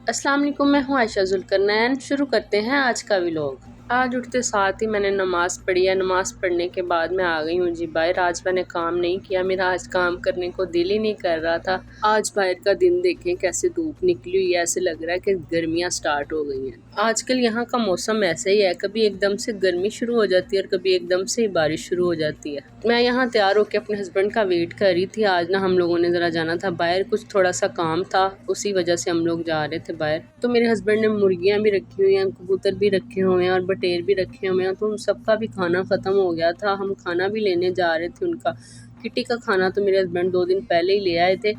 अस्सलाम वालेकुम, मैं हूँ आयशा ज़ुल्करनैन। शुरू करते हैं आज का व्लॉग। आज उठते साथ ही मैंने नमाज़ पढ़ी है। नमाज़ पढ़ने के बाद मैं आ गई हूँ जी बाहर। आज मैंने काम नहीं किया, मेरा आज काम करने को दिल ही नहीं कर रहा था। आज बाहर का दिन देखें कैसे धूप निकली हुई है, ऐसे लग रहा है कि गर्मियाँ स्टार्ट हो गई हैं। आजकल यहाँ का मौसम ऐसा ही है, कभी एकदम से गर्मी शुरू हो जाती है और कभी एकदम से बारिश शुरू हो जाती है। मैं यहाँ तैयार होकर अपने हस्बैंड का वेट कर रही थी। आज ना हम लोगों ने ज़रा जाना था बाहर, कुछ थोड़ा सा काम था, उसी वजह से हम लोग जा रहे थे बाहर। तो मेरे हस्बैंड ने मुर्गियाँ भी रखी हुई हैं, कबूतर भी रखे हुए हैं और बटेर भी रखे हुए हैं। तो उन सबका भी खाना ख़त्म हो गया था, हम खाना भी लेने जा रहे थे उनका। किटी का खाना तो मेरे हस्बैंड 2 दिन पहले ही ले आए थे,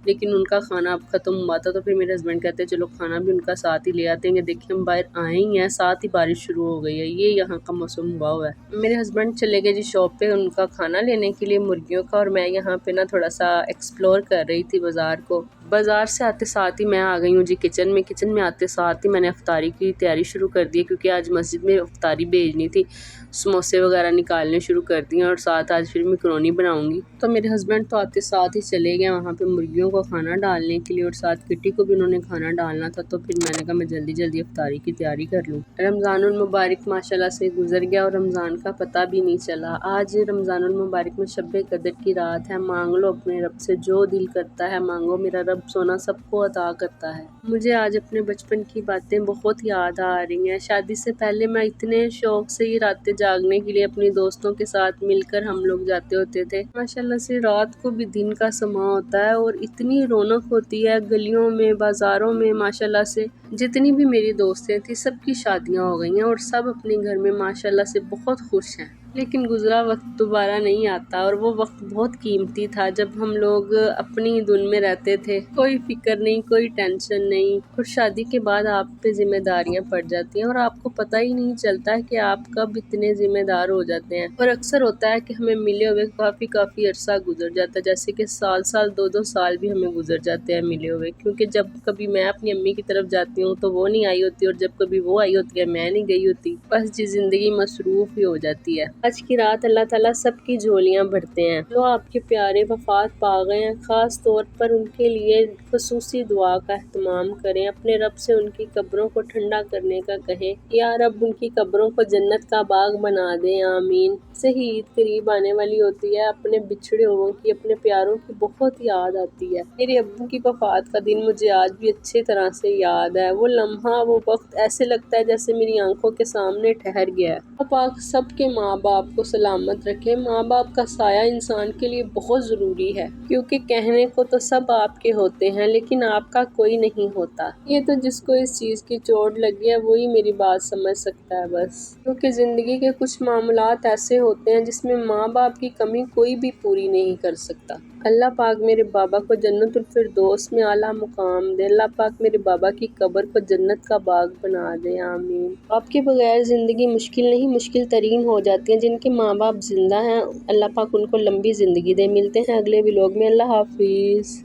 लेकिन उनका खाना अब ख़त्म हुआ था। तो फिर मेरे हस्बैंड कहते हैं चलो खाना भी उनका साथ ही ले आते हैं। देखिए हम बाहर आए ही हैं, साथ ही बारिश शुरू हो गई है। ये यहाँ का मौसम हुआ है। मेरे हस्बैंड चले गए जी शॉप पे उनका खाना लेने के लिए मुर्गियों का, और मैं यहाँ पे ना थोड़ा सा एक्सप्लोर कर रही थी बाज़ार को। बाज़ार से आते साथ ही मैं आ गई हूँ जी किचन में। किचन में आते साथ ही मैंने अफ्तारी की तैयारी शुरू कर दी है, क्योंकि आज मस्जिद में अफ्तारी भेजनी थी। समोसे वगैरह निकालने शुरू कर दिए और साथ आज फिर मैकरोनी बनाऊंगी। तो मेरे हस्बैंड तो आते साथ ही चले गए वहाँ पे मुर्गियों को खाना डालने के लिए, और साथ किटी को भी उन्होंने खाना डालना था। तो फिर मैंने कहा मैं जल्दी जल्दी अफ्तारी की तैयारी कर लूँ। रमज़ानुल मुबारक माशाल्लाह से गुजर गया और रमज़ान का पता भी नहीं चला। आज रमज़ानुल मुबारक में शब कदर की रात है। मांग लो अपने रब से जो दिल करता है मांगो, मेरा रब सोना सबको अता करता है। मुझे आज अपने बचपन की बातें बहुत याद आ रही हैं। शादी से पहले मैं इतने शौक से ही रातें जागने के लिए अपनी दोस्तों के साथ मिलकर हम लोग जाते होते थे। माशाल्लाह से रात को भी दिन का समा होता है और इतनी रौनक होती है गलियों में, बाजारों में। माशाल्लाह से जितनी भी मेरी दोस्तें थी सबकी शादियां हो गई हैं और सब अपने घर में माशाल्लाह से बहुत खुश हैं। लेकिन गुजरा वक्त दोबारा नहीं आता, और वो वक्त बहुत कीमती था जब हम लोग अपनी धुन में रहते थे। कोई फिक्र नहीं, कोई टेंशन नहीं। और शादी के बाद आप पे जिम्मेदारियां पड़ जाती हैं और आपको पता ही नहीं चलता है कि आप कब इतने जिम्मेदार हो जाते हैं। और अक्सर होता है कि हमें मिले हुए काफ़ी अरसा गुजर जाता है, जैसे कि साल 2-2 साल भी हमें गुजर जाते हैं मिले हुए। क्योंकि जब कभी मैं अपनी अम्मी की तरफ जाती हूँ तो वो नहीं आई होती, और जब कभी वो आई होती है मैं नहीं गई होती। बस जी ज़िंदगी मसरूफ़ ही हो जाती है। आज की रात अल्लाह ताला सबकी झोलियाँ भरते हैं। जो आपके प्यारे वफात पा गए हैं, ख़ास तौर पर उनके लिए ख़ुसूसी दुआ का एहतमाम करें। अपने रब से उनकी कब्रों को ठंडा करने का कहें, या रब उनकी कब्रों को जन्नत का बाग बना दें, आमीन। से ही ईद करीब आने वाली होती है। अपने बिछड़े हुओं की, अपने प्यारों की बहुत याद आती है। मेरे अब्बू की वफात का दिन मुझे आज भी अच्छी तरह से याद है। वो लम्हा, वो वक्त ऐसे लगता है जैसे मेरी आंखों के सामने ठहर गया है। पाक सबके माँ बाप को सलामत रखे। माँ बाप का साया इंसान के लिए बहुत ज़रूरी है, क्योंकि कहने को तो सब आपके होते हैं लेकिन आपका कोई नहीं होता। ये तो जिसको इस चीज़ की चोट लगी है वही मेरी बात समझ सकता है बस। क्योंकि ज़िंदगी के कुछ मामलात ऐसे होते हैं जिसमें माँ बाप की कमी कोई भी पूरी नहीं कर सकता। अल्लाह पाक मेरे बाबा को जन्नतुल फिरदौस में आला मुकाम दे। अल्लाह पाक मेरे बाबा की कब्र को जन्नत का बाग बना दे, आमीन। आपके बगैर ज़िंदगी मुश्किल नहीं, मुश्किल तरीन हो जाती है। जिनके माँ बाप जिंदा हैं अल्लाह पाक उनको लंबी ज़िंदगी दे। मिलते हैं अगले व्लॉग में। अल्लाह हाफिज़।